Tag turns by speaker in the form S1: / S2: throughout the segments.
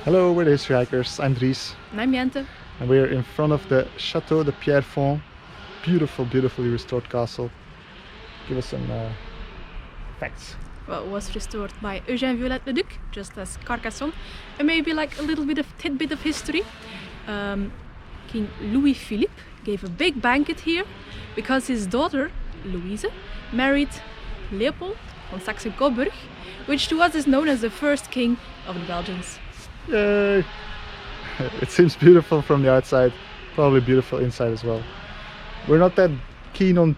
S1: Hello, we're the history hikers. I'm Dries,
S2: And I'm Jente.
S1: and we're in front of the Château de Pierrefonds. Beautifully restored castle. Give us some facts.
S2: Well, it was restored by Eugène Viollet-le-Duc, just as Carcassonne. And maybe like a little bit of tidbit of history. King Louis Philippe gave a big banquet here because his daughter, Louise, married Leopold von Saxe-Coburg, which to us is known as the first king of the Belgians.
S1: Yay! It seems beautiful from the outside, probably beautiful inside as well. We're not that keen on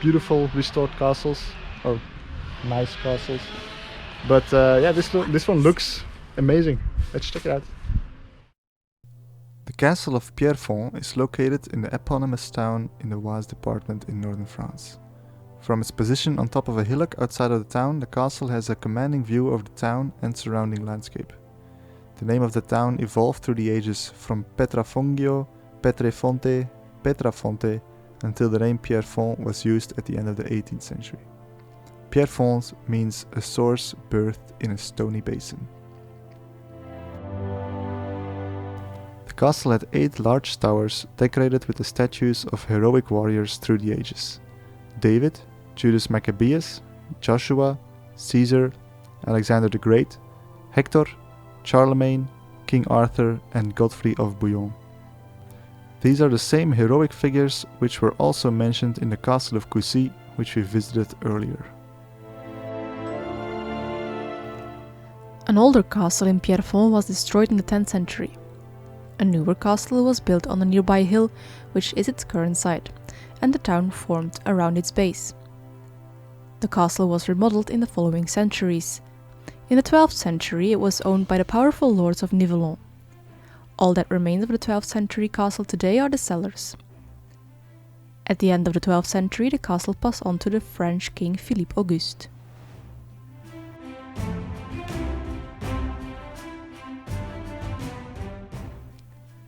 S1: beautiful restored castles, or nice castles. But yeah, this one looks amazing. Let's check it out. The castle of Pierrefonds is located in the eponymous town in the Oise department in northern France. From its position on top of a hillock outside of the town, the castle has a commanding view of the town and surrounding landscape. The name of the town evolved through the ages from Petrafongio, Petrefonte, Petrafonte, until the name Pierrefonds was used at the end of the 18th century. Pierrefonds means a source birthed in a stony basin. The castle had 8 large towers decorated with the statues of heroic warriors through the ages: David, Judas Maccabeus, Joshua, Caesar, Alexander the Great, Hector, Charlemagne, King Arthur, and Godfrey of Bouillon. These are the same heroic figures which were also mentioned in the castle of Coucy, which we visited earlier.
S2: An older castle in Pierrefonds was destroyed in the 10th century. A newer castle was built on a nearby hill, which is its current site, and the town formed around its base. The castle was remodeled in the following centuries. In the 12th century it was owned by the powerful lords of Nivellon. All that remains of the 12th century castle today are the cellars. At the end of the 12th century the castle passed on to the French king Philippe Auguste.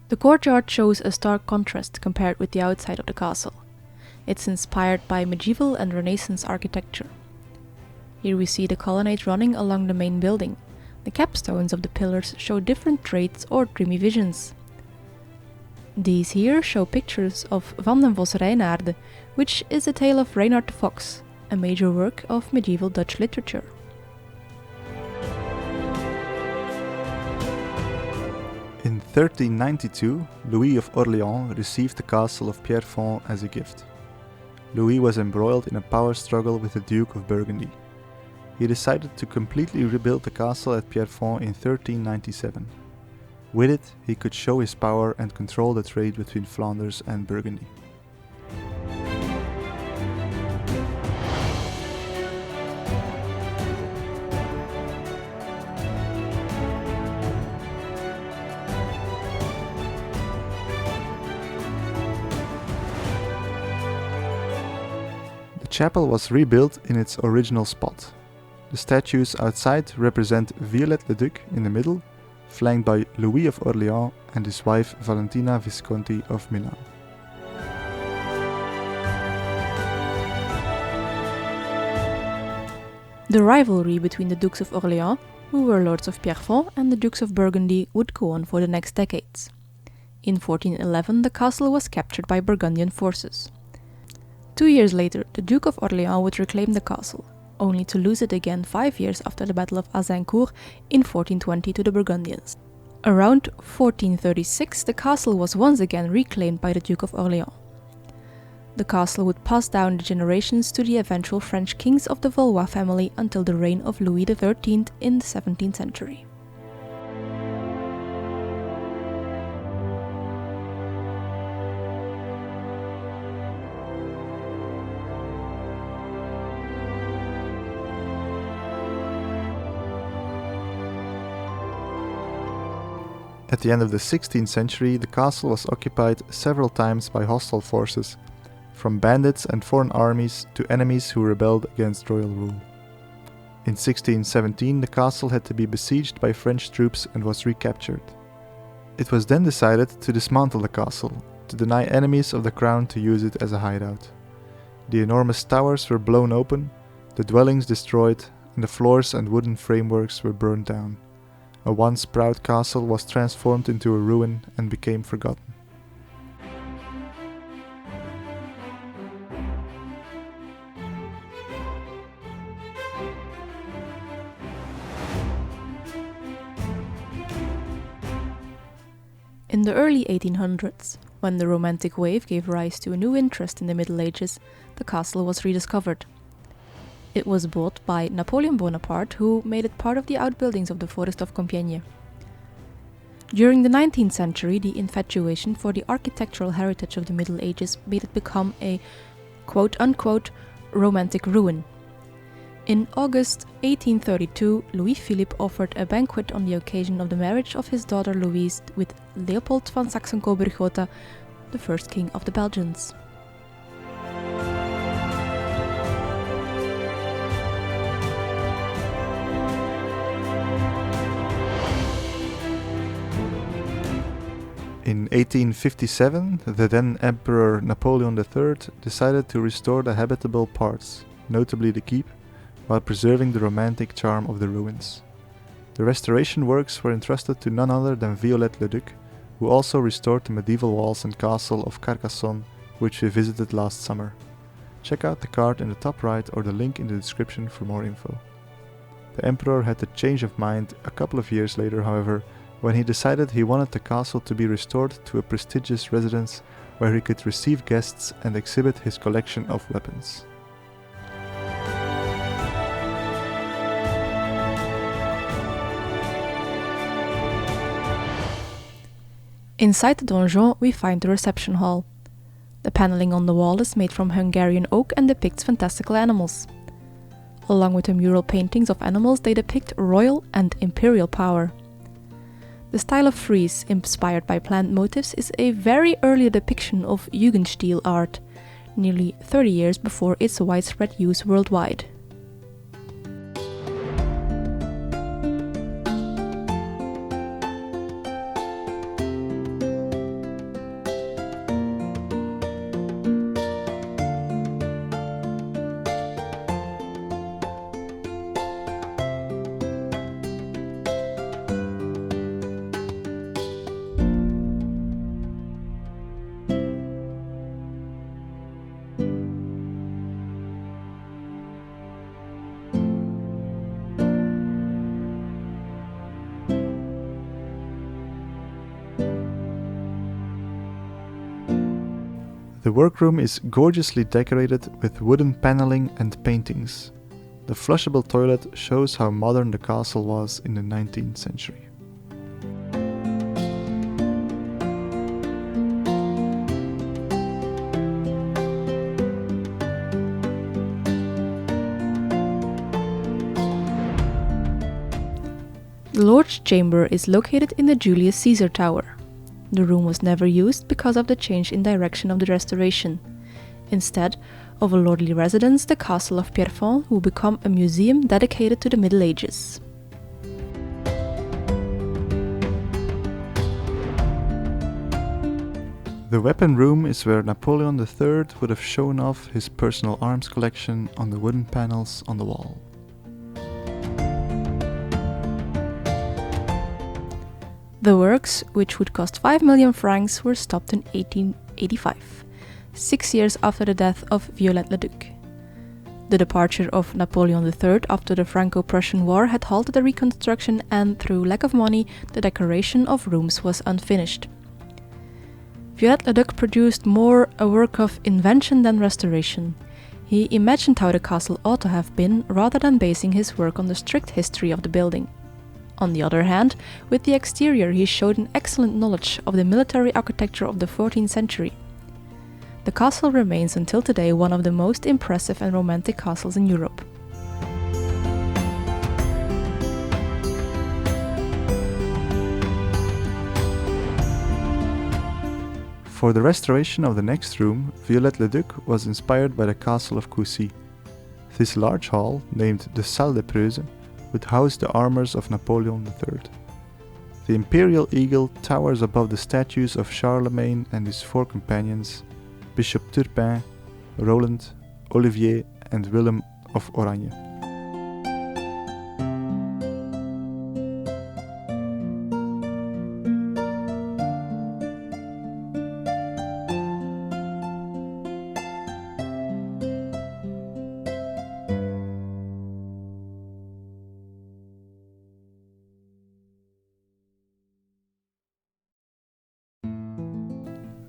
S2: The courtyard shows a stark contrast compared with the outside of the castle. It's inspired by medieval and Renaissance architecture. Here we see the colonnade running along the main building. The capstones of the pillars show different traits or dreamy visions. These here show pictures of Van den Vos Reinaarde, which is a tale of Reynard the Fox, a major work of medieval Dutch literature.
S1: In 1392, Louis of Orléans received the castle of Pierrefonds as a gift. Louis was embroiled in a power struggle with the Duke of Burgundy. He decided to completely rebuild the castle at Pierrefonds in 1397. With it, he could show his power and control the trade between Flanders and Burgundy. The chapel was rebuilt in its original spot. The statues outside represent Viollet-le-Duc in the middle, flanked by Louis of Orléans and his wife Valentina Visconti of Milan.
S2: The rivalry between the Dukes of Orléans, who were lords of Pierrefonds, and the Dukes of Burgundy would go on for the next decades. In 1411 the castle was captured by Burgundian forces. 2 years later the Duke of Orléans would reclaim the castle, only to lose it again 5 years after the Battle of Azincourt in 1420 to the Burgundians. Around 1436 the castle was once again reclaimed by the Duke of Orléans. The castle would pass down the generations to the eventual French kings of the Valois family until the reign of Louis XIII in the 17th century.
S1: At the end of the 16th century, the castle was occupied several times by hostile forces, from bandits and foreign armies to enemies who rebelled against royal rule. In 1617, the castle had to be besieged by French troops and was recaptured. It was then decided to dismantle the castle, to deny enemies of the crown to use it as a hideout. The enormous towers were blown open, the dwellings destroyed, and the floors and wooden frameworks were burned down. A once proud castle was transformed into a ruin and became forgotten.
S2: In the early 1800s, when the Romantic wave gave rise to a new interest in the Middle Ages, the castle was rediscovered. It was bought by Napoleon Bonaparte, who made it part of the outbuildings of the Forest of Compiègne. During the 19th century, the infatuation for the architectural heritage of the Middle Ages made it become a quote-unquote romantic ruin. In August 1832, Louis-Philippe offered a banquet on the occasion of the marriage of his daughter Louise with Leopold van Saxe-Coburg-Gotha, the first king of the Belgians.
S1: In 1857, the then Emperor Napoleon III decided to restore the habitable parts, notably the keep, while preserving the romantic charm of the ruins. The restoration works were entrusted to none other than Viollet-le-Duc, who also restored the medieval walls and castle of Carcassonne, which we visited last summer. Check out the card in the top right or the link in the description for more info. The emperor had a change of mind a couple of years later, however, when he decided he wanted the castle to be restored to a prestigious residence where he could receive guests and exhibit his collection of weapons.
S2: Inside the donjon, we find the reception hall. The paneling on the wall is made from Hungarian oak and depicts fantastical animals. Along with the mural paintings of animals, they depict royal and imperial power. The style of frieze, inspired by plant motifs, is a very early depiction of Jugendstil art, nearly 30 years before its widespread use worldwide.
S1: The workroom is gorgeously decorated with wooden paneling and paintings. The flushable toilet shows how modern the castle was in the 19th century.
S2: The Lord's Chamber is located in the Julius Caesar Tower. The room was never used because of the change in direction of the restoration. Instead of a lordly residence, the castle of Pierrefonds will become a museum dedicated to the Middle Ages.
S1: The weapon room is where Napoleon III would have shown off his personal arms collection on the wooden panels on the wall.
S2: The works, which would cost 5 million francs, were stopped in 1885, 6 years after the death of Viollet-le-Duc. The departure of Napoleon III after the Franco-Prussian War had halted the reconstruction, and through lack of money, the decoration of rooms was unfinished. Viollet-le-Duc produced more a work of invention than restoration. He imagined how the castle ought to have been, rather than basing his work on the strict history of the building. On the other hand, with the exterior he showed an excellent knowledge of the military architecture of the 14th century. The castle remains until today one of the most impressive and romantic castles in Europe.
S1: For the restoration of the next room, Viollet-le-Duc was inspired by the castle of Coucy. This large hall, named the Salle des Preuses, would house the armors of Napoleon III. The imperial eagle towers above the statues of Charlemagne and his 4 companions, Bishop Turpin, Roland, Olivier and Willem of Oranje.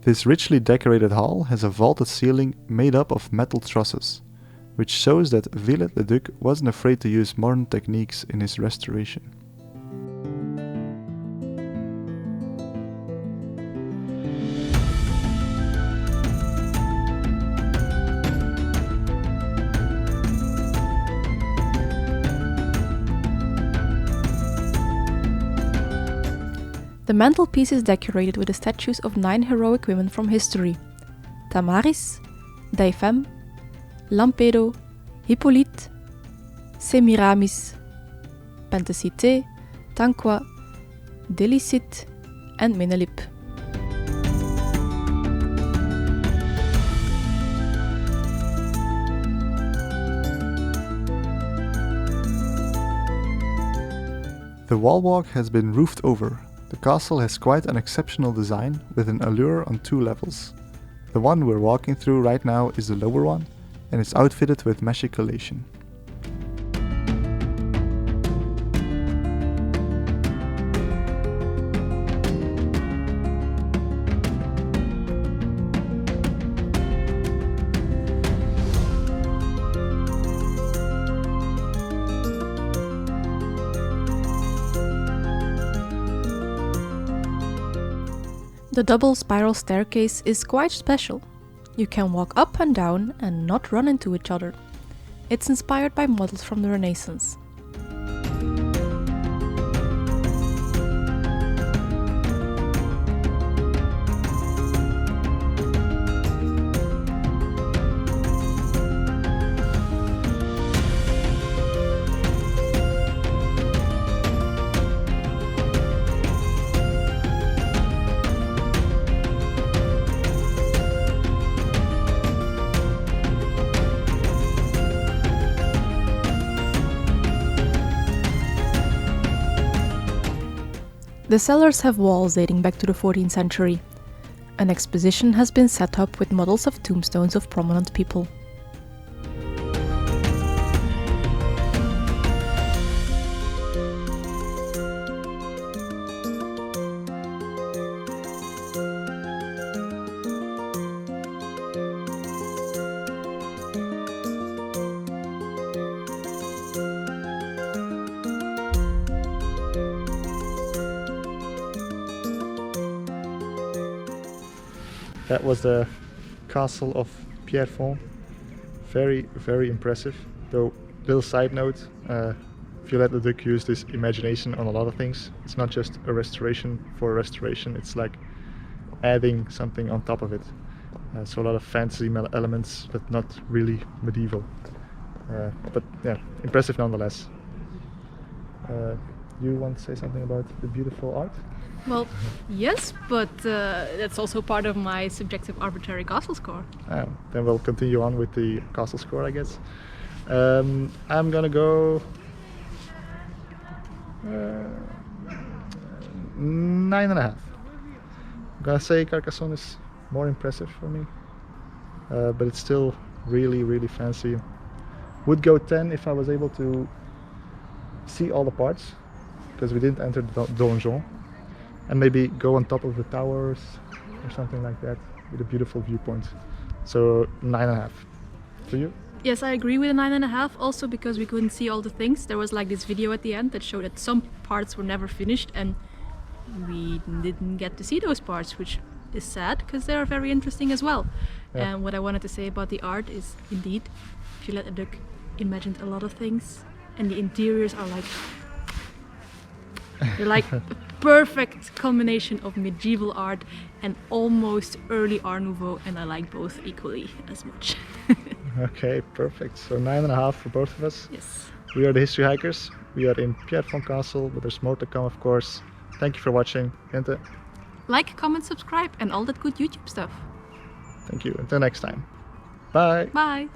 S1: This richly decorated hall has a vaulted ceiling made up of metal trusses, which shows that Viollet-le-Duc wasn't afraid to use modern techniques in his restoration.
S2: The mantelpiece is decorated with the statues of 9 heroic women from history: Tamaris, Daiphem, Lampedo, Hippolyte, Semiramis, Pentacite, Tanqua, Delicite, and Menelip.
S1: The wall walk has been roofed over. The castle has quite an exceptional design with an allure on 2 levels. The one we're walking through right now is the lower one, and it's outfitted with machicolation.
S2: The double spiral staircase is quite special. You can walk up and down and not run into each other. It's inspired by models from the Renaissance. The cellars have walls dating back to the 14th century. An exposition has been set up with models of tombstones of prominent people.
S1: That was the castle of Pierrefonds. Very, very impressive. Though, little side note, Viollet-le-Duc used his imagination on a lot of things. It's not just a restoration for a restoration, it's like adding something on top of it. So a lot of fantasy elements, but not really medieval. But yeah, impressive nonetheless. You want to say something about the beautiful art?
S2: Well, yes, but that's also part of my subjective arbitrary castle score.
S1: Then we'll continue on with the castle score, I guess. I'm gonna go 9.5. I'm gonna say Carcassonne is more impressive for me, but it's still really, really fancy. Would go 10 if I was able to see all the parts, because we didn't enter the donjon. And maybe go on top of the towers or something like that with a beautiful viewpoint. So 9.5. For you?
S2: Yes, I agree with a 9.5, also because we couldn't see all the things. There was like this video at the end that showed that some parts were never finished and we didn't get to see those parts, which is sad because they are very interesting as well. Yeah. And what I wanted to say about the art is, indeed, Viollet-le-Duc imagined a lot of things, and the interiors are like they're like a perfect combination of medieval art and almost early Art Nouveau, and I like both equally as much.
S1: Okay, perfect. So 9.5 for both of us.
S2: Yes.
S1: We are the History Hikers. We are in Pierrefonds Castle, but there's more to come, of course. Thank you for watching. Gente.
S2: Like, comment, subscribe, and all that good YouTube stuff.
S1: Thank you. Until next time. Bye.
S2: Bye.